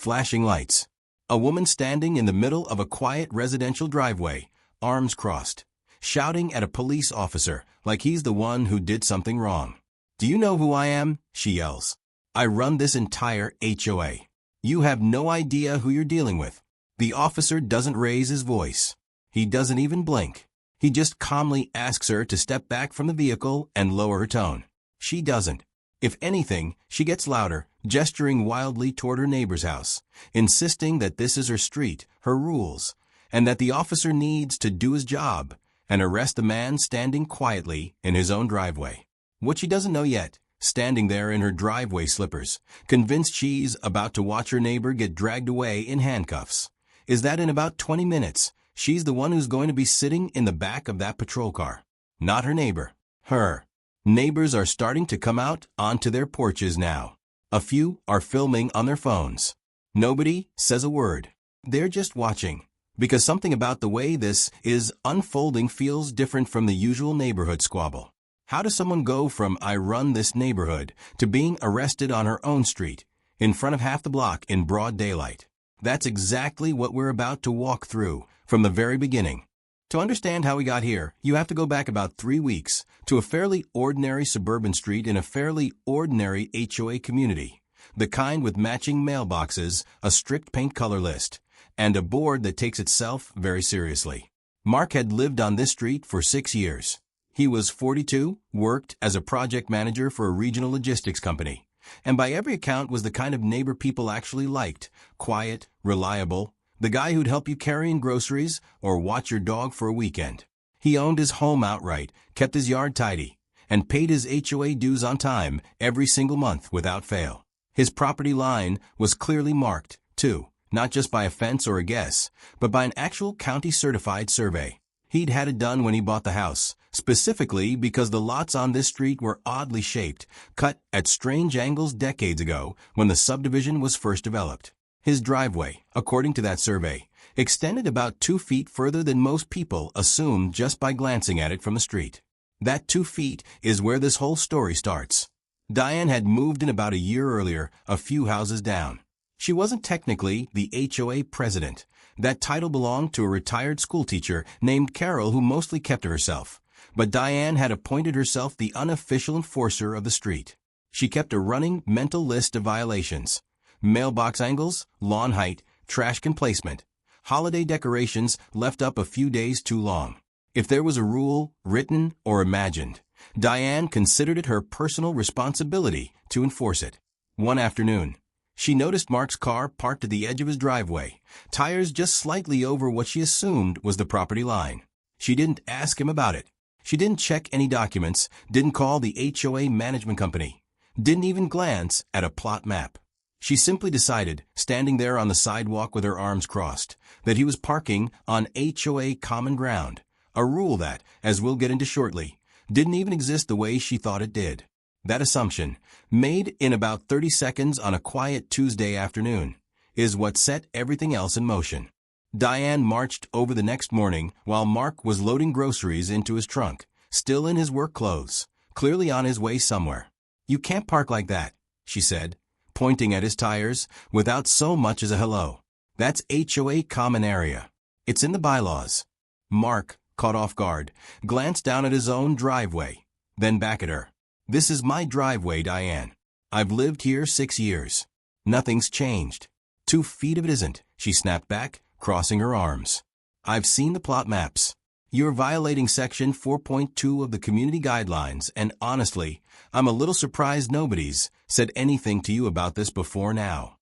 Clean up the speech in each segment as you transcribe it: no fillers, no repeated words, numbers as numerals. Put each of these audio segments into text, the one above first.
flashing lights. A woman standing in the middle of a quiet residential driveway, arms crossed, shouting at a police officer like he's the one who did something wrong. "Do you know who I am?" she yells. "I run this entire HOA. You have no idea who you're dealing with." The officer doesn't raise his voice. He doesn't even blink. He just calmly asks her to step back from the vehicle and lower her tone. She doesn't. If anything, she gets louder, gesturing wildly toward her neighbor's house, insisting that this is her street, her rules, and that the officer needs to do his job and arrest the man standing quietly in his own driveway. What she doesn't know yet, standing there in her driveway slippers, convinced she's about to watch her neighbor get dragged away in handcuffs, is that in about 20 minutes, she's the one who's going to be sitting in the back of that patrol car. Not her neighbor. Her. Neighbors are starting to come out onto their porches now. A few are filming on their phones. Nobody says a word. They're just watching, because something about the way this is unfolding feels different from the usual neighborhood squabble. How does someone go from "I run this neighborhood" to being arrested on her own street, in front of half the block in broad daylight? That's exactly what we're about to walk through from the very beginning. To understand how we got here, you have to go back about 3 weeks to a fairly ordinary suburban street in a fairly ordinary HOA community, the kind with matching mailboxes, a strict paint color list, and a board that takes itself very seriously. Mark had lived on this street for 6 years. He was 42, worked as a project manager for a regional logistics company, and by every account was the kind of neighbor people actually liked: quiet, reliable, the guy who'd help you carry in groceries or watch your dog for a weekend. He owned his home outright, kept his yard tidy, and paid his HOA dues on time every single month without fail. His property line was clearly marked, too, not just by a fence or a guess, but by an actual county-certified survey. He'd had it done when he bought the house, specifically because the lots on this street were oddly shaped, cut at strange angles decades ago when the subdivision was first developed. His driveway, according to that survey, extended about 2 feet further than most people assumed just by glancing at it from the street. That 2 feet is where this whole story starts. Diane had moved in about a year earlier, a few houses down. She wasn't technically the HOA president. That title belonged to a retired schoolteacher named Carol who mostly kept to herself. But Diane had appointed herself the unofficial enforcer of the street. She kept a running mental list of violations: mailbox angles, lawn height, trash can placement, holiday decorations left up a few days too long. If there was a rule, written or imagined, Diane considered it her personal responsibility to enforce it. One afternoon, she noticed Mark's car parked at the edge of his driveway, tires just slightly over what she assumed was the property line. She didn't ask him about it. She didn't check any documents, didn't call the HOA management company, didn't even glance at a plot map. She simply decided, standing there on the sidewalk with her arms crossed, that he was parking on HOA common ground, a rule that, as we'll get into shortly, didn't even exist the way she thought it did. That assumption, made in about 30 seconds on a quiet Tuesday afternoon, is what set everything else in motion. Diane marched over the next morning while Mark was loading groceries into his trunk, still in his work clothes, clearly on his way somewhere. "You can't park like that," she said, pointing at his tires without so much as a hello. "That's HOA common area. It's in the bylaws." Mark, caught off guard, glanced down at his own driveway, then back at her. "This is my driveway, Diane. I've lived here 6 years. Nothing's changed." 2 feet of it isn't, she snapped back, crossing her arms. "I've seen the plot maps. You're violating Section 4.2 of the Community Guidelines, and honestly, I'm a little surprised nobody's said anything to you about this before now."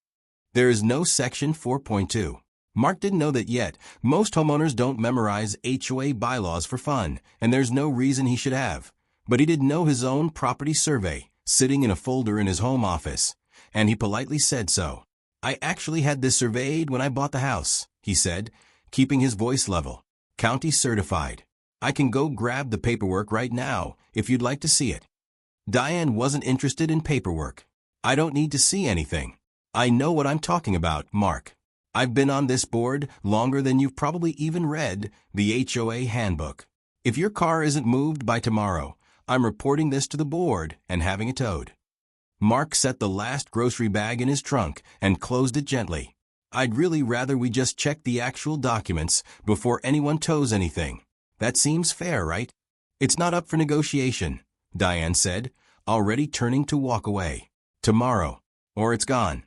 There is no Section 4.2. Mark didn't know that yet. Most homeowners don't memorize HOA bylaws for fun, and there's no reason he should have. But he did know his own property survey, sitting in a folder in his home office, and he politely said so. "I actually had this surveyed when I bought the house," he said, keeping his voice level. "County certified. I can go grab the paperwork right now if you'd like to see it." Diane wasn't interested in paperwork. "I don't need to see anything. I know what I'm talking about, Mark. I've been on this board longer than you've probably even read the HOA handbook. If your car isn't moved by tomorrow, I'm reporting this to the board and having it towed." Mark set the last grocery bag in his trunk and closed it gently. I'd really rather we just check the actual documents before anyone tows anything. That seems fair, right? It's not up for negotiation, Diane said, already turning to walk away. Tomorrow, or it's gone.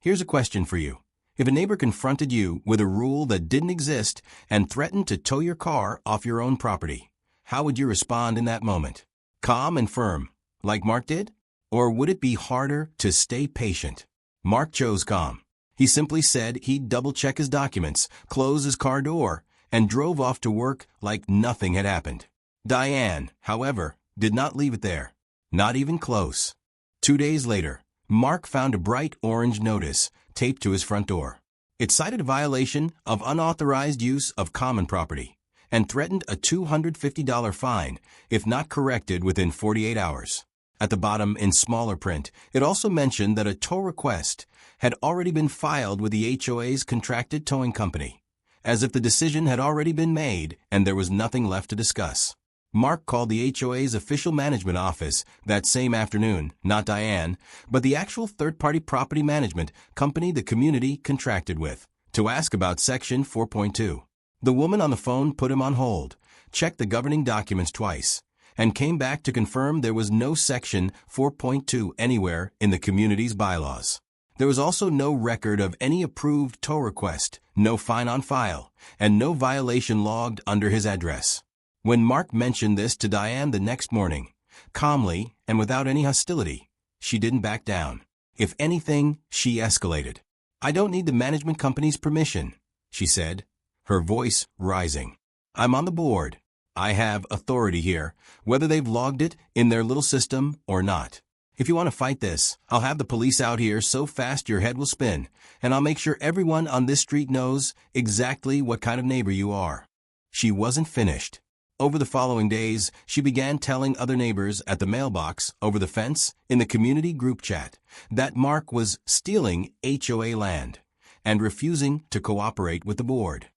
Here's a question for you. If a neighbor confronted you with a rule that didn't exist and threatened to tow your car off your own property, how would you respond in that moment? Calm and firm, like Mark did? Or would it be harder to stay patient? Mark chose calm. He simply said he'd double-check his documents, close his car door, and drove off to work like nothing had happened. Diane, however, did not leave it there. Not even close. 2 days later, Mark found a bright orange notice taped to his front door. It cited a violation of unauthorized use of common property and threatened a $250 fine if not corrected within 48 hours. At the bottom, in smaller print, it also mentioned that a tow request had already been filed with the HOA's contracted towing company, as if the decision had already been made and there was nothing left to discuss. Mark called the HOA's official management office that same afternoon, not Diane, but the actual third-party property management company the community contracted with, to ask about Section 4.2. The woman on the phone put him on hold, checked the governing documents twice, and came back to confirm there was no Section 4.2 anywhere in the community's bylaws. There was also no record of any approved tow request, no fine on file, and no violation logged under his address. When Mark mentioned this to Diane the next morning, calmly and without any hostility, she didn't back down. If anything, she escalated. "I don't need the management company's permission," she said, her voice rising. "I'm on the board. I have authority here, whether they've logged it in their little system or not. If you want to fight this, I'll have the police out here so fast your head will spin, and I'll make sure everyone on this street knows exactly what kind of neighbor you are." She wasn't finished. Over the following days, she began telling other neighbors at the mailbox, over the fence, in the community group chat, that Mark was stealing HOA land and refusing to cooperate with the board.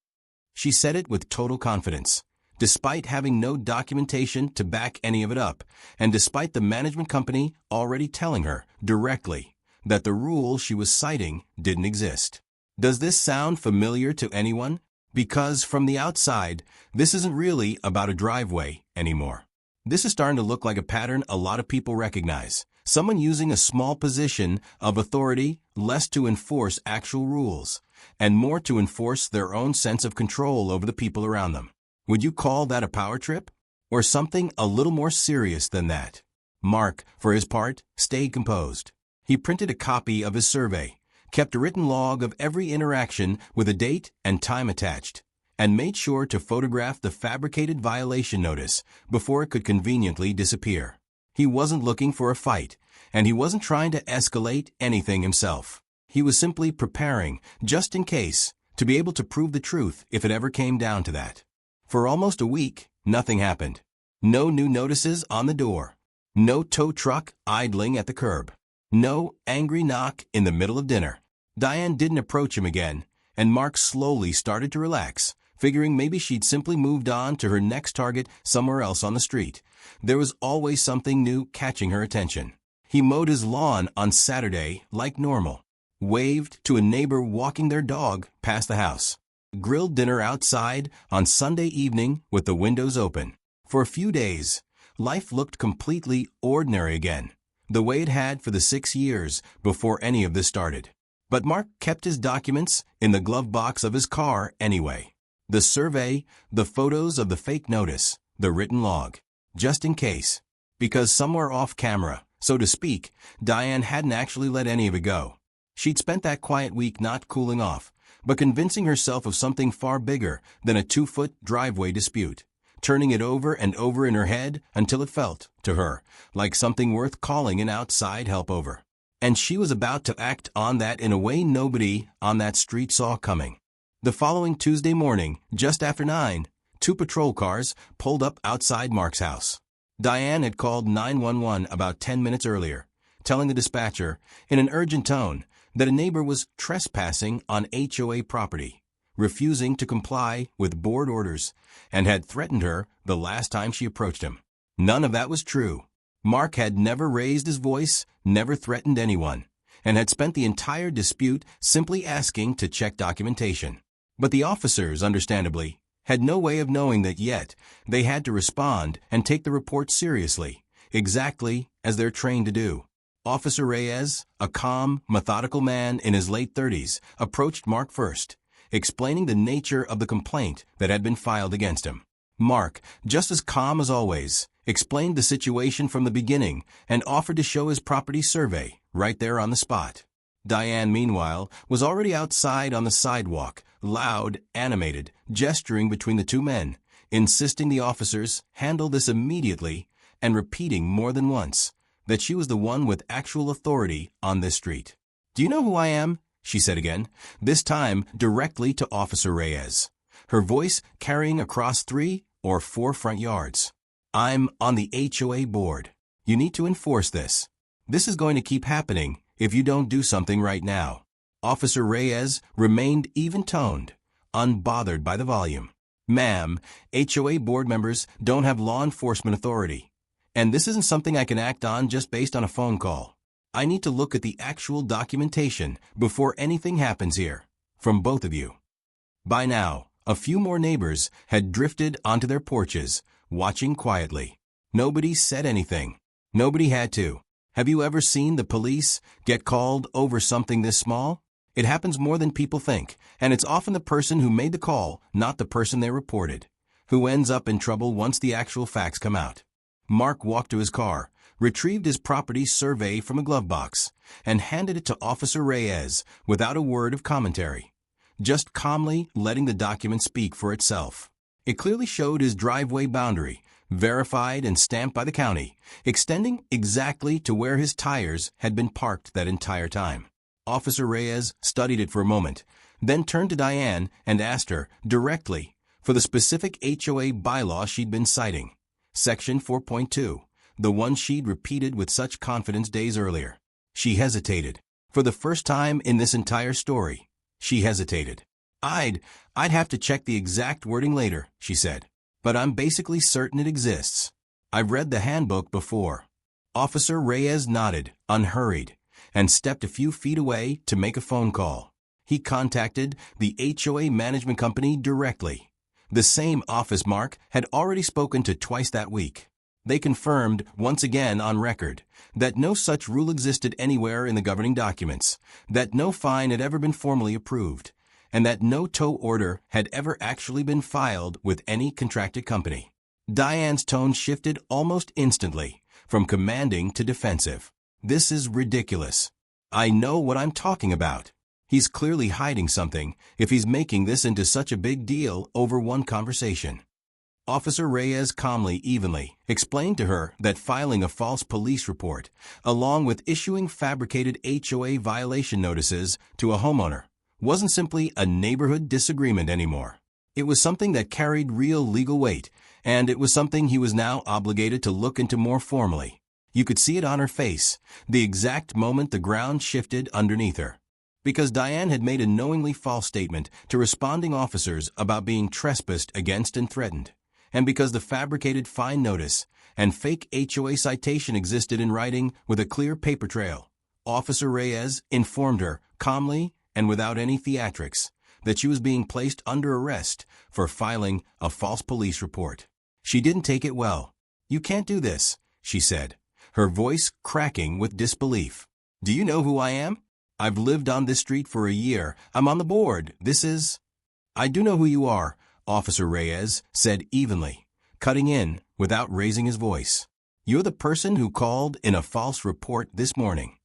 She said it with total confidence, despite having no documentation to back any of it up, and despite the management company already telling her directly that the rule she was citing didn't exist. Does this sound familiar to anyone? Because from the outside, this isn't really about a driveway anymore. This is starting to look like a pattern a lot of people recognize. Someone using a small position of authority less to enforce actual rules, and more to enforce their own sense of control over the people around them. Would you call that a power trip? Or something a little more serious than that? Mark, for his part, stayed composed. He printed a copy of his survey, kept a written log of every interaction with a date and time attached, and made sure to photograph the fabricated violation notice before it could conveniently disappear. He wasn't looking for a fight, and he wasn't trying to escalate anything himself. He was simply preparing, just in case, to be able to prove the truth if it ever came down to that. For almost a week, nothing happened. No new notices on the door. No tow truck idling at the curb. No angry knock in the middle of dinner. Diane didn't approach him again, and Mark slowly started to relax, figuring maybe she'd simply moved on to her next target somewhere else on the street. There was always something new catching her attention. He mowed his lawn on Saturday like normal, waved to a neighbor walking their dog past the house, grilled dinner outside on Sunday evening with the windows open. For a few days, life looked completely ordinary again, the way it had for the 6 years before any of this started. But Mark kept his documents in the glove box of his car anyway. The survey, the photos of the fake notice, the written log, just in case. Because somewhere off camera, so to speak, Diane hadn't actually let any of it go. She'd spent that quiet week not cooling off, but convincing herself of something far bigger than a 2-foot driveway dispute, turning it over and over in her head until it felt, to her, like something worth calling in outside help over. And she was about to act on that in a way nobody on that street saw coming. The following Tuesday morning, just after 9, 2 patrol cars pulled up outside Mark's house. Diane had called 911 about 10 minutes earlier, telling the dispatcher, in an urgent tone, that a neighbor was trespassing on HOA property, refusing to comply with board orders, and had threatened her the last time she approached him. None of that was true. Mark had never raised his voice, never threatened anyone, and had spent the entire dispute simply asking to check documentation. But the officers, understandably, had no way of knowing that yet. They had to respond and take the report seriously, exactly as they're trained to do. Officer Reyes, a calm, methodical man in his late 30s, approached Mark first, explaining the nature of the complaint that had been filed against him. Mark, just as calm as always, explained the situation from the beginning and offered to show his property survey right there on the spot. Diane, meanwhile, was already outside on the sidewalk, loud, animated, gesturing between the two men, insisting the officers handle this immediately and repeating more than once that she was the one with actual authority on this street. "Do you know who I am?" she said again, this time directly to Officer Reyes, her voice carrying across 3 or 4 front yards. "I'm on the HOA board. You need to enforce this. This is going to keep happening if you don't do something right now." Officer Reyes remained even-toned, unbothered by the volume. "Ma'am, HOA board members don't have law enforcement authority, and this isn't something I can act on just based on a phone call. I need to look at the actual documentation before anything happens here, from both of you." By now, a few more neighbors had drifted onto their porches, watching quietly. Nobody said anything. Nobody had to. Have you ever seen the police get called over something this small? It happens more than people think, and it's often the person who made the call, not the person they reported, who ends up in trouble once the actual facts come out. Mark walked to his car, retrieved his property survey from a glove box, and handed it to Officer Reyes without a word of commentary, just calmly letting the document speak for itself. It clearly showed his driveway boundary, verified and stamped by the county, extending exactly to where his tires had been parked that entire time. Officer Reyes studied it for a moment, then turned to Diane and asked her directly for the specific HOA bylaw she'd been citing, Section 4.2, the one she'd repeated with such confidence days earlier. She hesitated. For the first time in this entire story, she hesitated. I'd have to check the exact wording later," she said, "but I'm basically certain it exists. I've read the handbook before." Officer Reyes nodded, unhurried, and stepped a few feet away to make a phone call. He contacted the HOA management company directly, the same office Mark had already spoken to twice that week. They confirmed, once again on record, that no such rule existed anywhere in the governing documents, that no fine had ever been formally approved, and that no tow order had ever actually been filed with any contracted company. Diane's tone shifted almost instantly, from commanding to defensive. "This is ridiculous. I know what I'm talking about. He's clearly hiding something if he's making this into such a big deal over one conversation." Officer Reyes calmly, evenly, explained to her that filing a false police report, along with issuing fabricated HOA violation notices to a homeowner, wasn't simply a neighborhood disagreement anymore. It was something that carried real legal weight, and it was something he was now obligated to look into more formally. You could see it on her face, the exact moment the ground shifted underneath her. Because Diane had made a knowingly false statement to responding officers about being trespassed against and threatened, and because the fabricated fine notice and fake HOA citation existed in writing with a clear paper trail, Officer Reyes informed her, calmly and without any theatrics, that she was being placed under arrest for filing a false police report. She didn't take it well. "You can't do this," she said, her voice cracking with disbelief. "Do you know who I am? I've lived on this street for a year. I'm on the board. This is—" "I do know who you are," Officer Reyes said evenly, cutting in without raising his voice. "You're the person who called in a false report this morning."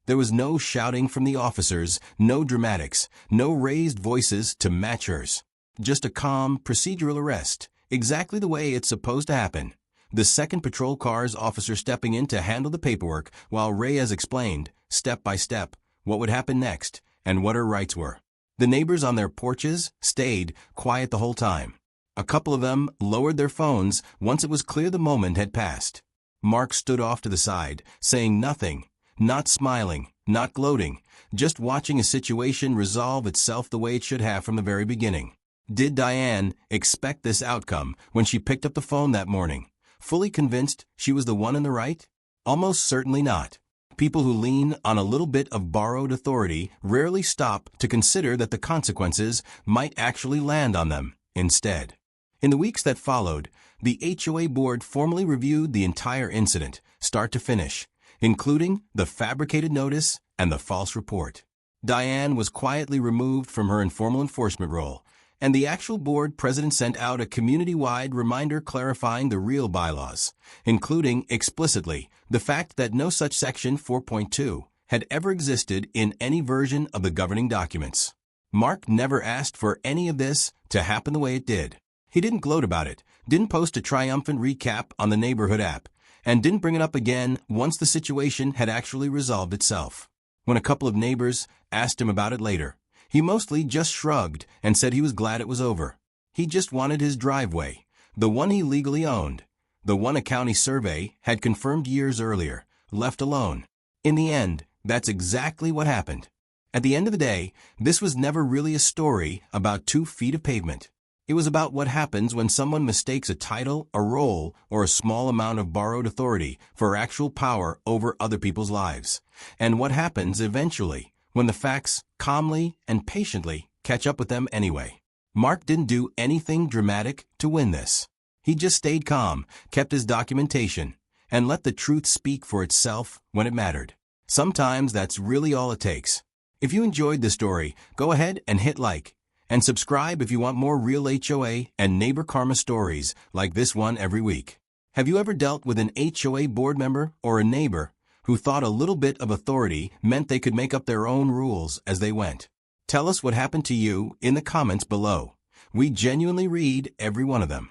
There was no shouting from the officers, no dramatics, no raised voices to match hers. Just a calm, procedural arrest, exactly the way it's supposed to happen. The second patrol car's officer stepping in to handle the paperwork while Reyes explained, step by step, what would happen next and what her rights were. The neighbors on their porches stayed quiet the whole time. A couple of them lowered their phones once it was clear the moment had passed. Mark stood off to the side, saying nothing, not smiling, not gloating, just watching a situation resolve itself the way it should have from the very beginning. Did Diane expect this outcome when she picked up the phone that morning, fully convinced she was the one in the right? Almost certainly not. People who lean on a little bit of borrowed authority rarely stop to consider that the consequences might actually land on them instead. In the weeks that followed, the HOA board formally reviewed the entire incident, start to finish, including the fabricated notice and the false report. Diane was quietly removed from her informal enforcement role, and the actual board president sent out a community-wide reminder clarifying the real bylaws, including explicitly the fact that no such Section 4.2 had ever existed in any version of the governing documents. Mark never asked for any of this to happen the way it did. He didn't gloat about it, didn't post a triumphant recap on the neighborhood app, and didn't bring it up again once the situation had actually resolved itself. When a couple of neighbors asked him about it later, he mostly just shrugged and said he was glad it was over. He just wanted his driveway, the one he legally owned, the one a county survey had confirmed years earlier, left alone. In the end, that's exactly what happened. At the end of the day, this was never really a story about 2 feet of pavement. It was about what happens when someone mistakes a title, a role, or a small amount of borrowed authority for actual power over other people's lives, and what happens eventually when the facts calmly and patiently catch up with them anyway. Mark didn't do anything dramatic to win this. He just stayed calm, kept his documentation, and let the truth speak for itself when it mattered. Sometimes that's really all it takes. If you enjoyed the story, go ahead and hit like, and subscribe if you want more real HOA and neighbor karma stories like this one every week. Have you ever dealt with an HOA board member or a neighbor who thought a little bit of authority meant they could make up their own rules as they went? Tell us what happened to you in the comments below. We genuinely read every one of them.